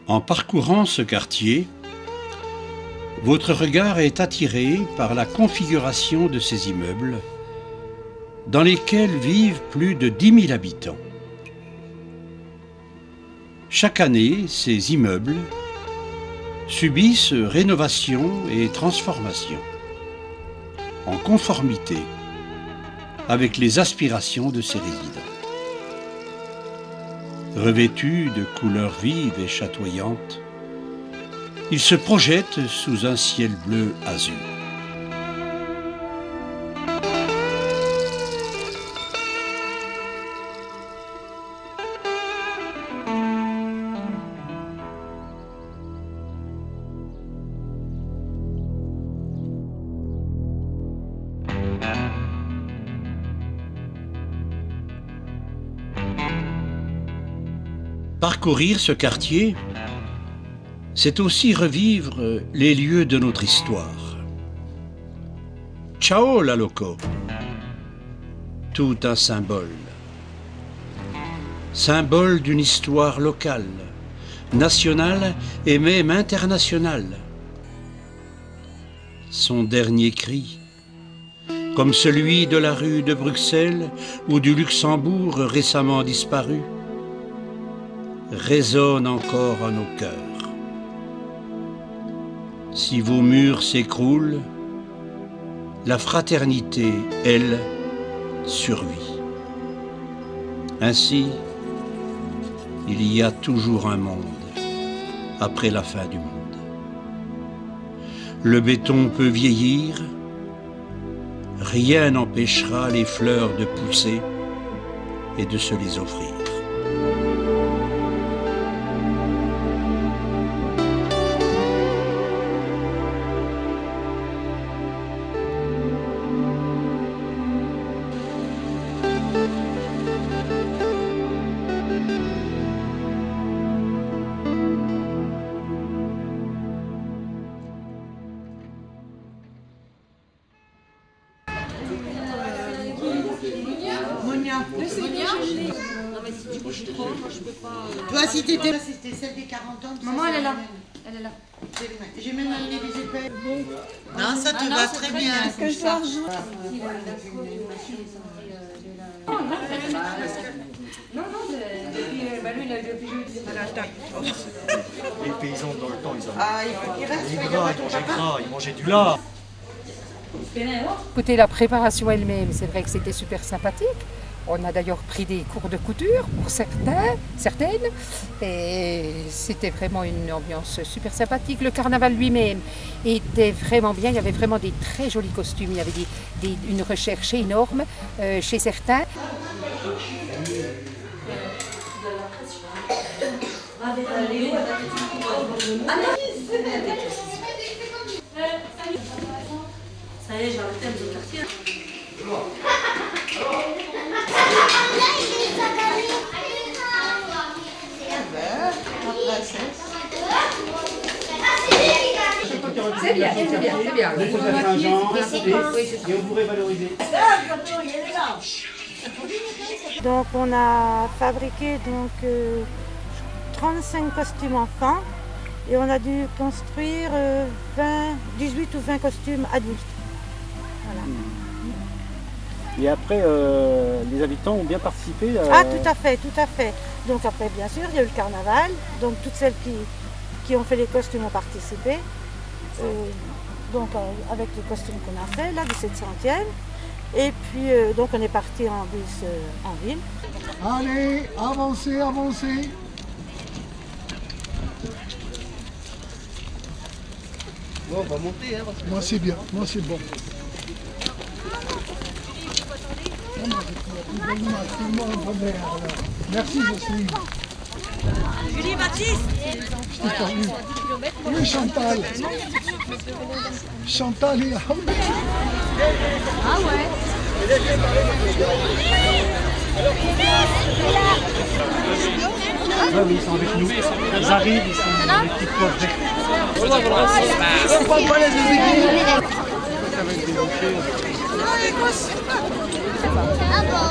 En parcourant ce quartier, votre regard est attiré par la configuration de ces immeubles dans lesquels vivent plus de 10 000 habitants. Chaque année, ces immeubles subissent rénovation et transformation en conformité avec les aspirations de ses résidents. Revêtus de couleurs vives et chatoyantes, ils se projettent sous un ciel bleu azur. Parcourir ce quartier, c'est aussi revivre les lieux de notre histoire. Ciao la loco, tout un symbole. Symbole d'une histoire locale, nationale et même internationale. Son dernier cri, comme celui de la rue de Bruxelles ou du Luxembourg récemment disparu, résonne encore à nos cœurs. Si vos murs s'écroulent, la fraternité, elle, survit. Ainsi, il y a toujours un monde après la fin du monde. Le béton peut vieillir, rien n'empêchera les fleurs de pousser et de se les offrir. Toi, si t'étais là, c'était celle des 40 ans. Maman, elle est là. Elle est là. J'ai même amené des épées. Non, ça te va très bien. Est-ce que je dois rejouer? Non, depuis lui, il a depuis jeudi. Les paysans dans le temps, ils ont. Ah, il faut qu'il reste. Les gras, ils mangeaient gras, ils mangeaient du lard. Écoutez, la préparation elle-même, c'est vrai que c'était super sympathique. On a d'ailleurs pris des cours de couture pour certaines, et c'était vraiment une ambiance super sympathique. Le carnaval lui-même était vraiment bien, il y avait vraiment des très jolis costumes, il y avait une recherche énorme chez certains. Ça y est, j'ai un thème de quartier. C'est bien, c'est bien, c'est bien. Et on pourrait valoriser. Donc on a fabriqué 35 costumes enfants et on a dû construire 18 ou 20 costumes adultes. Voilà. Et après, les habitants ont bien participé. Ah tout à fait, tout à fait. Donc après bien sûr il y a eu le carnaval, donc toutes celles qui ont fait les costumes ont participé. Donc avec les costumes qu'on a fait là du 700e. Et puis donc on est parti en bus en ville. Allez, avancez, avancez. Bon, on va monter, hein. Moi c'est bien, moi c'est bon. Merci, je suis. Julie Baptiste. Je t'ai pas vu. Oui, Chantal. Chantal et Ah ouais. Ah oui, ils sont avec nous. Ils arrivent, ils sont dans les petites poches. Ah bon.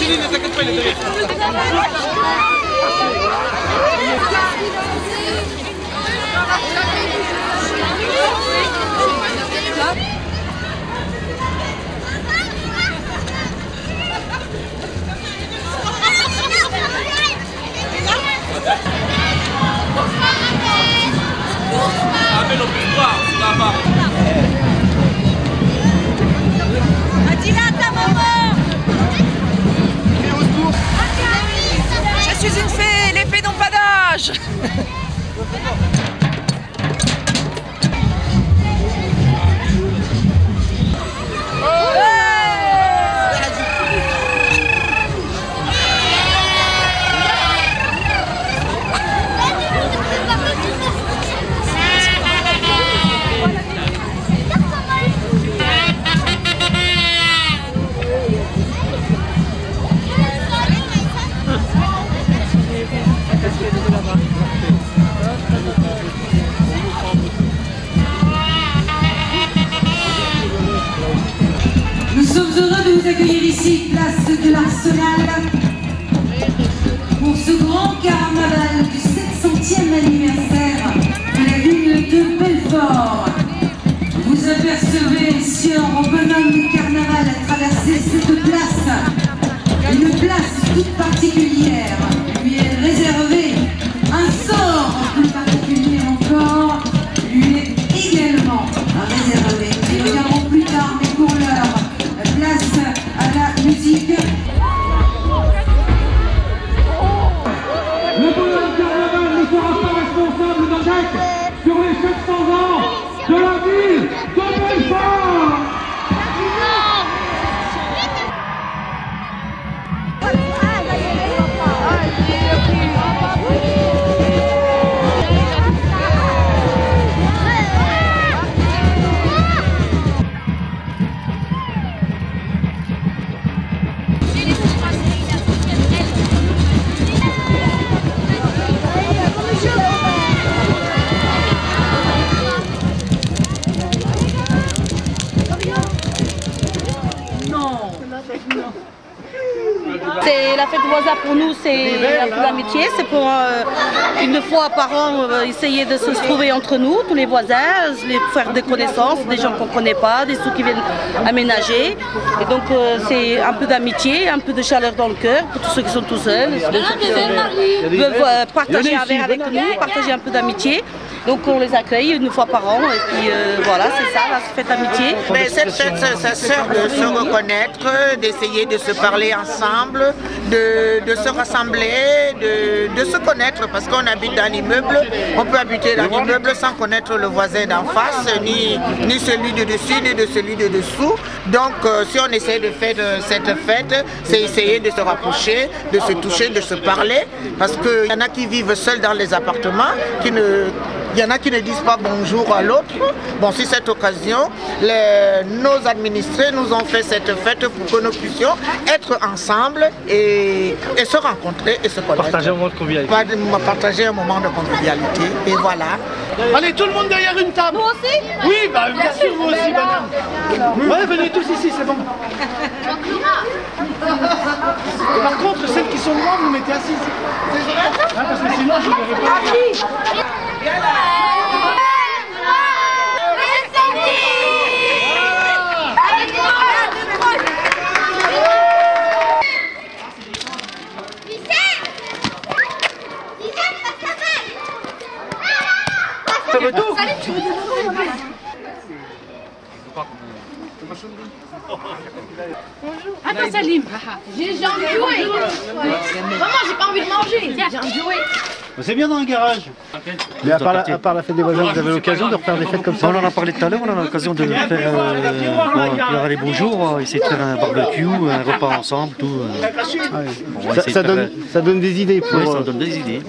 Ne t'inquiète pas, il est derrière. Amène au pouvoir, là-bas. Dis-la à ta maman. Je suis une fée, les fées n'ont pas d'âge. Nous sommes heureux de vous accueillir ici, place de l'Arsenal, pour ce grand carnaval du 700e anniversaire de la ville de Belfort. Vous apercevez ici en bonhomme de carnaval à traverser cette place, une place toute particulière, lui est réservée, un sort plus particulier encore, lui est également réservé. Nous reviendrons plus tard, mais pour l'heure, place à la musique. Le bonhomme carnaval ne sera pas responsable d'un acte sur les 700 ans de la ville de Belfort. C'est la fête des voisins pour nous, c'est un peu d'amitié, c'est pour une fois par an essayer de se trouver entre nous, tous les voisins, faire des connaissances, des gens qu'on ne connaît pas, des sous qui viennent aménager. Et donc c'est un peu d'amitié, un peu de chaleur dans le cœur pour tous ceux qui sont tout seuls, qui veulent partager un verre avec nous, partager un peu d'amitié. Donc on les accueille une fois par an et puis voilà, c'est ça, la fête amitié. Mais cette fête, ça sert de se reconnaître, d'essayer de se parler ensemble, de se rassembler, de se connaître, parce qu'on habite dans l'immeuble, on peut habiter dans l'immeuble sans connaître le voisin d'en face, ni celui de dessus, ni de celui de dessous. Donc si on essaie de faire cette fête, c'est essayer de se rapprocher, de se toucher, de se parler, parce qu'il y en a qui vivent seuls dans les appartements, il y en a qui ne disent pas bonjour à l'autre. Bon, sur cette occasion, nos administrés nous ont fait cette fête pour que nous puissions être ensemble et se rencontrer et se connaître. Partager un moment de convivialité. Partager un moment de convivialité. Et voilà. Allez, tout le monde derrière une table. Vous aussi? Oui, bah, bien sûr, vous aussi, madame. Ouais, venez tous ici, c'est bon. Par contre, celles qui sont loin, vous mettez assises. Hein, parce que sinon, je ne verrai pas. Bonjour. Attends Salim, j'ai envie de jouer. Maman, j'ai pas envie de manger. J'ai envie de jouer. C'est bien dans le garage. Mais à part la fête des voisins, vous avez l'occasion de refaire des fêtes comme ça? On en a parlé tout à l'heure, on a l'occasion de faire les bonjours, essayer de faire un barbecue, un repas ensemble, tout. Ça donne des idées pour... Oui, ça donne des idées.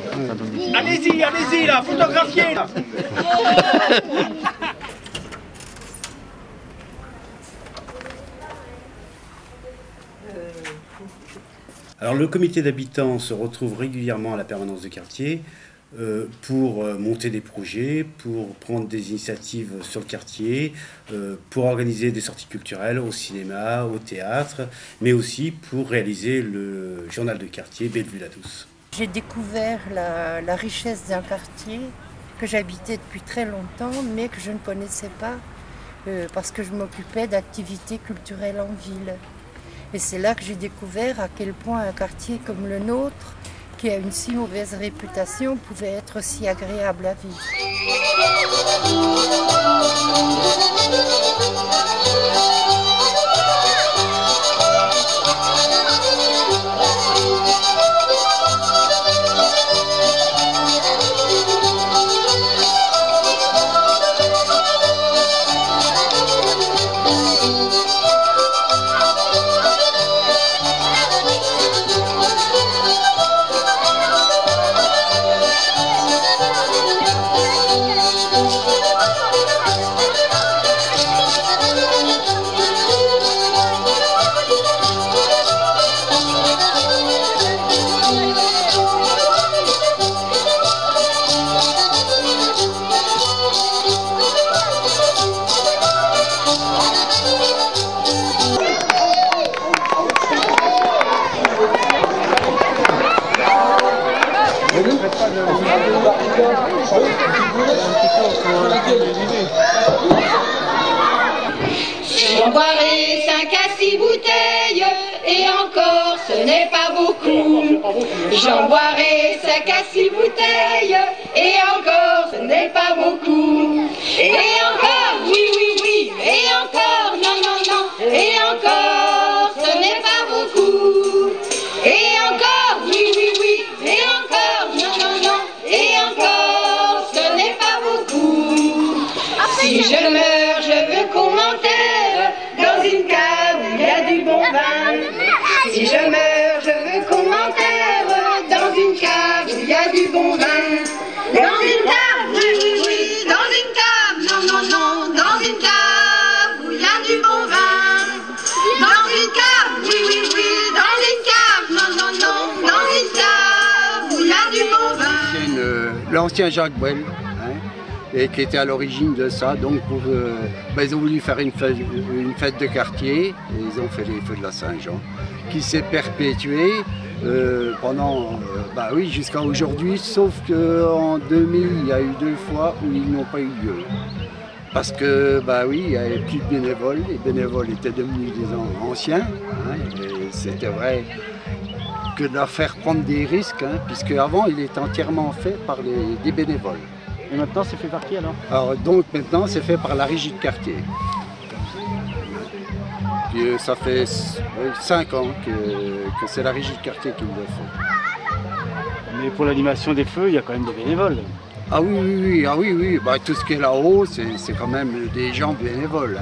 Allez-y, allez-y, là, photographiez, là. Alors le comité d'habitants se retrouve régulièrement à la permanence de quartier pour monter des projets, pour prendre des initiatives sur le quartier, pour organiser des sorties culturelles au cinéma, au théâtre, mais aussi pour réaliser le journal de quartier Bellevue-la-Douce. J'ai découvert la richesse d'un quartier que j'habitais depuis très longtemps, mais que je ne connaissais pas parce que je m'occupais d'activités culturelles en ville. Et c'est là que j'ai découvert à quel point un quartier comme le nôtre, qui a une si mauvaise réputation, pouvait être si agréable à vivre. J'en boirai 5 à 6 bouteilles, et encore ce n'est pas beaucoup. J'en boirai 5 à 6 bouteilles, et encore ce n'est pas beaucoup. Et encore, oui, oui, oui, et encore, non, non, non, et encore, ce n'est pas beaucoup. Et encore, oui, oui, oui, et encore, non, non, non, et encore, ce n'est pas beaucoup. Si je meurs, je veux qu'on m'enterre dans une cave où il y a du bon vin. Si je meurs, je veux qu'on m'enterre dans une cave où il y a du bon vin. Dans une cave, oui, oui, oui, dans une cave, non, non, non, dans une cave où il y a du bon vin. Dans une cave, oui, oui, oui, dans une cave, non, non, non, dans une cave où il y a du bon vin. L'ancien Jacques Brel, et qui était à l'origine de ça. Donc ils ont voulu faire une fête de quartier, et ils ont fait les feux de la Saint-Jean, qui s'est perpétué pendant, oui, jusqu'à aujourd'hui, sauf qu'en 2000, il y a eu 2 fois où ils n'ont pas eu lieu. Parce que, oui, il n'y avait plus de bénévoles, les bénévoles étaient devenus des anciens, et c'était vrai que de leur faire prendre des risques, puisque avant il était entièrement fait par des bénévoles. Et maintenant, c'est fait par qui alors? Alors donc maintenant, c'est fait par la régie de quartier. Puis, ça fait 5 ans que c'est la régie de quartier qui le fait. Mais pour l'animation des feux, il y a quand même des bénévoles. Ah oui, oui, oui, ah oui, oui. Tout ce qui est là-haut, c'est quand même des gens bénévoles.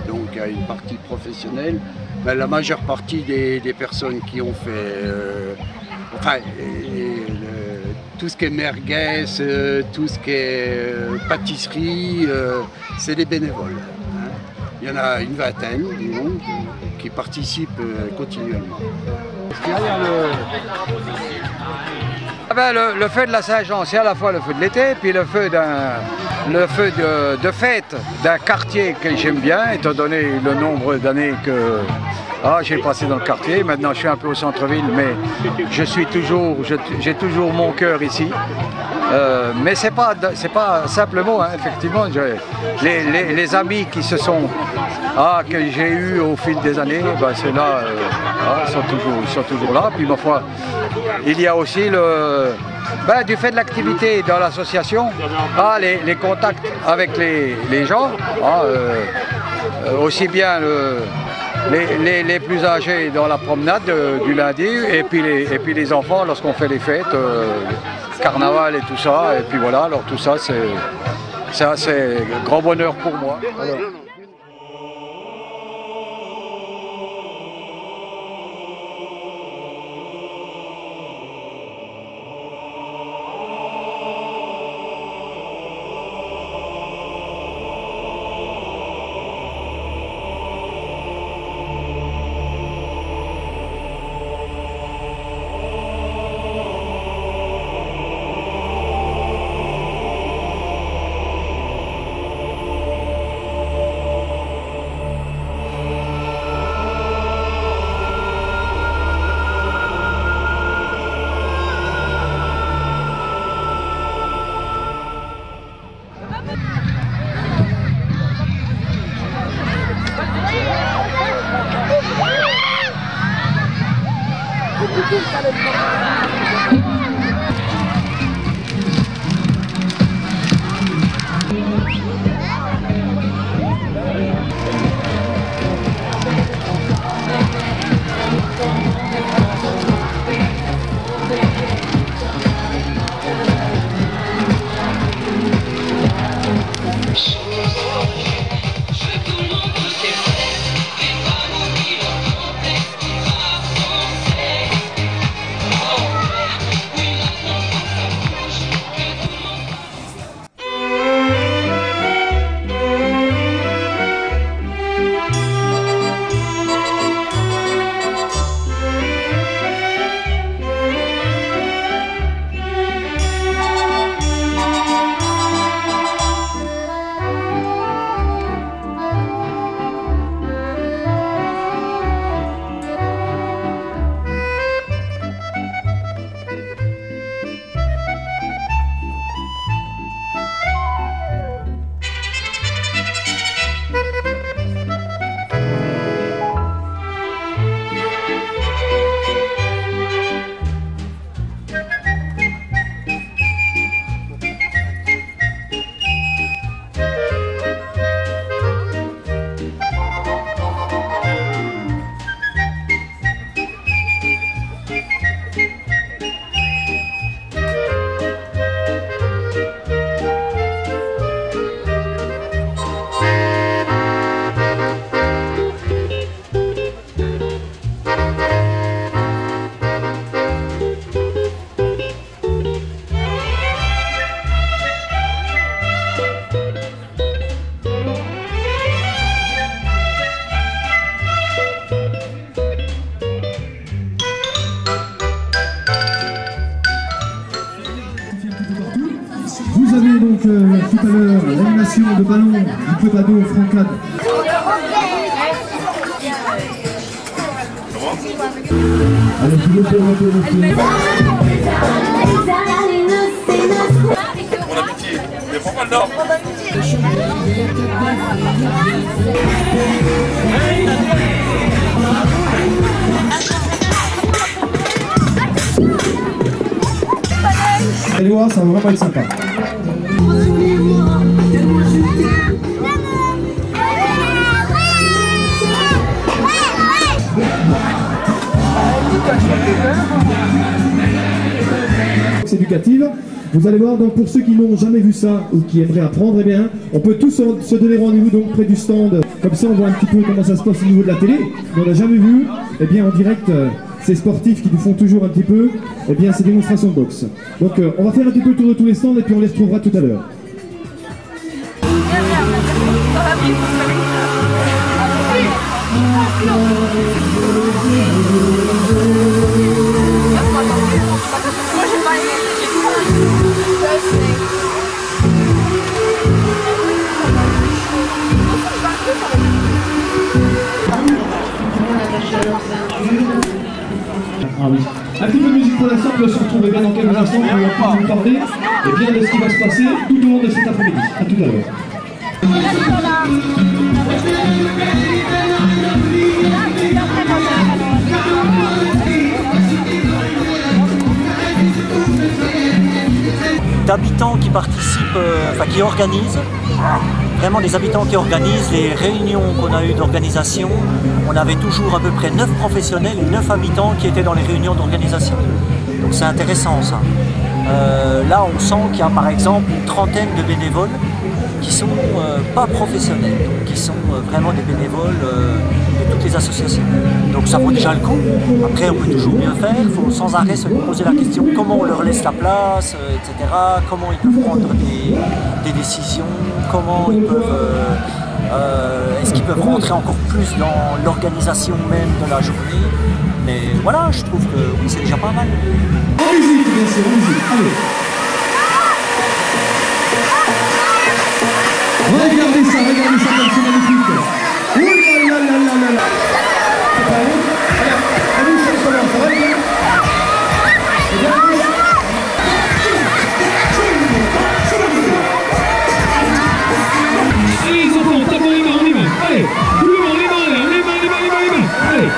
Donc il y a une partie professionnelle. Mais la majeure partie des personnes qui ont fait... tout ce qui est merguez, tout ce qui est pâtisserie, c'est des bénévoles. Il y en a une vingtaine, disons, qui participent continuellement. Le feu de la Saint-Jean, c'est à la fois le feu de l'été, puis le feu de fête d'un quartier que j'aime bien, étant donné le nombre d'années que j'ai passé dans le quartier. Maintenant, je suis un peu au centre-ville, mais j'ai toujours mon cœur ici. Mais c'est pas simplement, effectivement, les amis qui que j'ai eu au fil des années, ceux-là sont toujours là. Puis ma foi, il y a aussi du fait de l'activité dans l'association, les contacts avec les gens, aussi bien les plus âgés dans la promenade du lundi, et puis les enfants lorsqu'on fait les fêtes, carnaval et tout ça, et puis voilà, alors tout ça c'est grand bonheur pour moi. Voilà. Vous avez donc tout à l'heure l'animation de ballon du peu d'ado Francade. Allez, vous pouvez un peu le Bon appétit, mais pourquoi le nord? Allez voir, ça va vraiment être sympa. C'est éducative. Vous allez voir, donc pour ceux qui n'ont jamais vu ça ou qui aimeraient apprendre, eh bien, on peut tous se donner rendez-vous donc près du stand. Comme ça, on voit un petit peu comment ça se passe au niveau de la télé. Mais on n'a jamais vu, eh bien, en direct, ces sportifs qui nous font toujours un petit peu, eh bien, ces démonstrations de boxe. Donc, on va faire un petit peu le tour de tous les stands et puis on les retrouvera tout à l'heure. Ah oui. Un petit peu de musique pour l'instant, on va se retrouver bien dans quelques instants pour vous parler et bien de ce qui va se passer tout au long de cet après-midi. A tout à l'heure. D'habitants qui participent, qui organisent, vraiment des habitants qui organisent les réunions qu'on a eues d'organisation. On avait toujours à peu près 9 professionnels et 9 habitants qui étaient dans les réunions d'organisation. Donc c'est intéressant ça. Là on sent qu'il y a par exemple une trentaine de bénévoles qui sont pas professionnels, donc qui sont vraiment des bénévoles de toutes les associations. Donc ça vaut déjà le coup. Après on peut toujours mieux faire, il faut sans arrêt se poser la question comment on leur laisse la place, etc. Comment ils peuvent prendre des décisions, comment ils peuvent... est-ce qu'ils peuvent rentrer encore plus dans l'organisation même de la journée. Mais voilà, je trouve que oui, c'est déjà pas mal. En musique, bien sûr, en musique. Allez. Regardez ça comme c'est magnifique. Ouh là là là là là. C'est pas bon. Alors, allez, ça commence, ça va bien. Allez les enfants, tapons les mains, on y va. Allez, tout le monde, les mains, allez, on les mains, allez.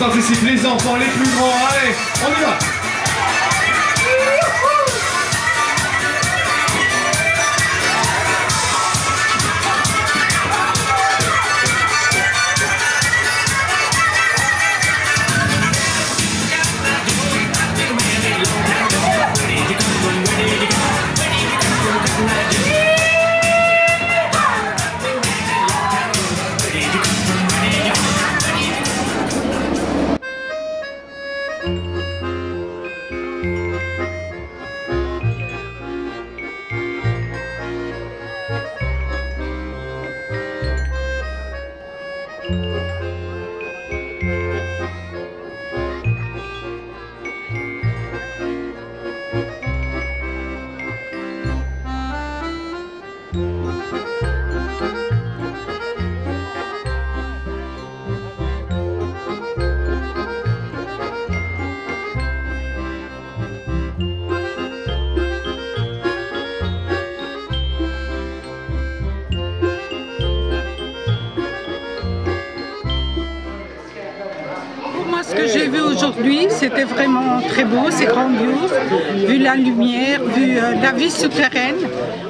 participe les enfants, les plus grands. Allez, on y va. Ce que j'ai vu aujourd'hui, c'était vraiment très beau, c'est grandiose, vu la lumière, vu la vie souterraine,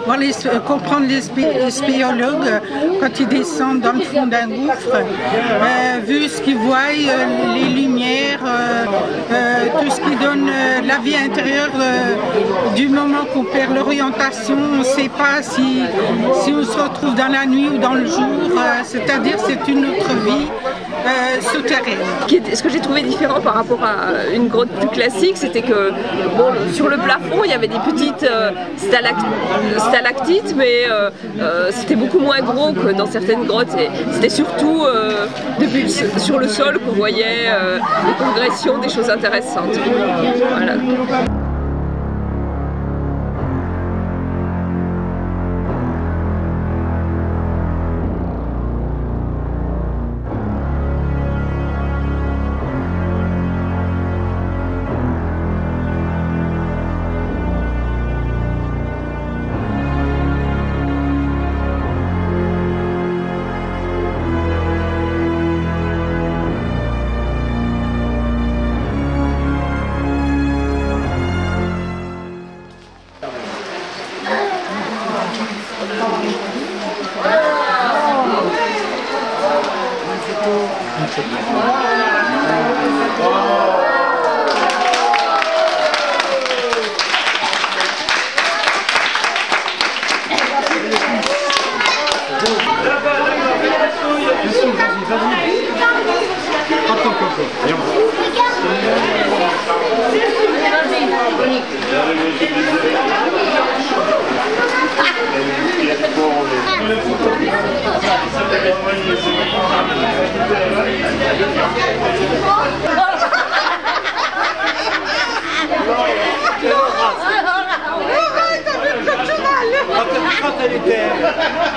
voir comprendre les spéologues quand ils descendent dans le fond d'un gouffre, vu ce qu'ils voient, les lumières, tout ce qui donne la vie intérieure du moment qu'on perd l'orientation, on ne sait pas si on se retrouve dans la nuit ou dans le jour, c'est-à-dire c'est une autre vie souterraine. Ce que j'ai trouvé différent par rapport à une grotte plus classique, c'était que bon, sur le plafond il y avait des petites stalactites, mais c'était beaucoup moins gros que dans certaines grottes. C'était surtout sur le sol qu'on voyait des progressions, des choses intéressantes. Voilà.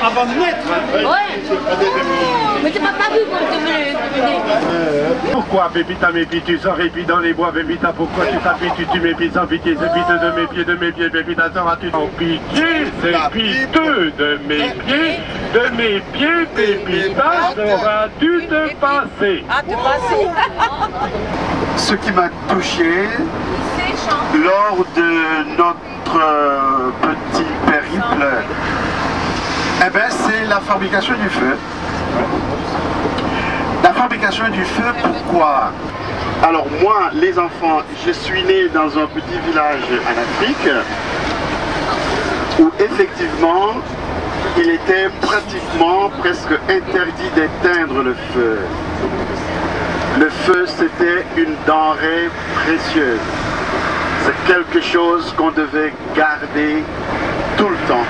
Avant de naître. Ouais. Mais t'es pas vu pour te Pourquoi, Pépita, mes pieds, tu sors et puis dans les bois, Pépita, pourquoi tu t'habilles, tu mes pieds sans pitié, c'est piteux de mes pieds, Pépita, seras-tu en pitié, c'est piteux de mes pieds, Pépita, sauras-tu te passer. Ah, te passer. Ce qui m'a touché lors de notre petit périple, eh ben, c'est la fabrication du feu. La fabrication du feu, pourquoi? Alors moi, les enfants, je suis né dans un petit village en Afrique où effectivement, il était pratiquement presque interdit d'éteindre le feu. Le feu, c'était une denrée précieuse. C'est quelque chose qu'on devait garder tout le temps.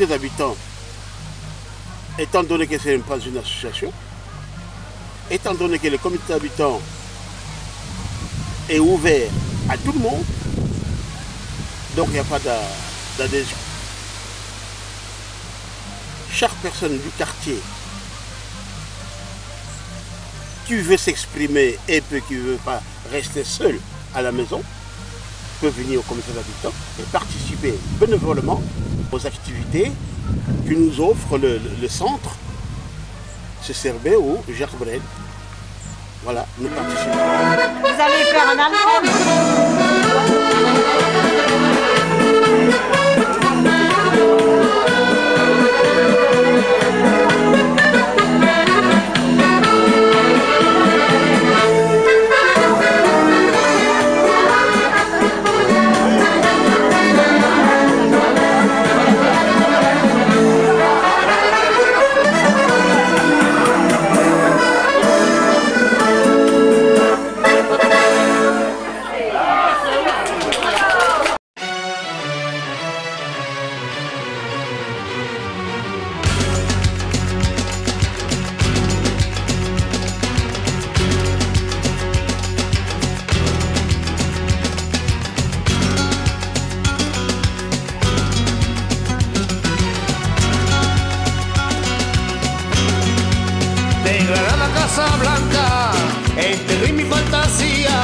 comité d'habitants, étant donné que ce n'est pas une association, étant donné que le comité d'habitants est ouvert à tout le monde, donc il n'y a pas d'adhésion. Chaque personne du quartier qui veut s'exprimer et qui ne veut pas rester seul à la maison, peut venir au comité d'habitants et participer bénévolement aux activités que nous offre le centre CCRB ou Jacques Brel. Voilà, nous participons. Vous allez faire un Casablanca, enterré mi fantasía.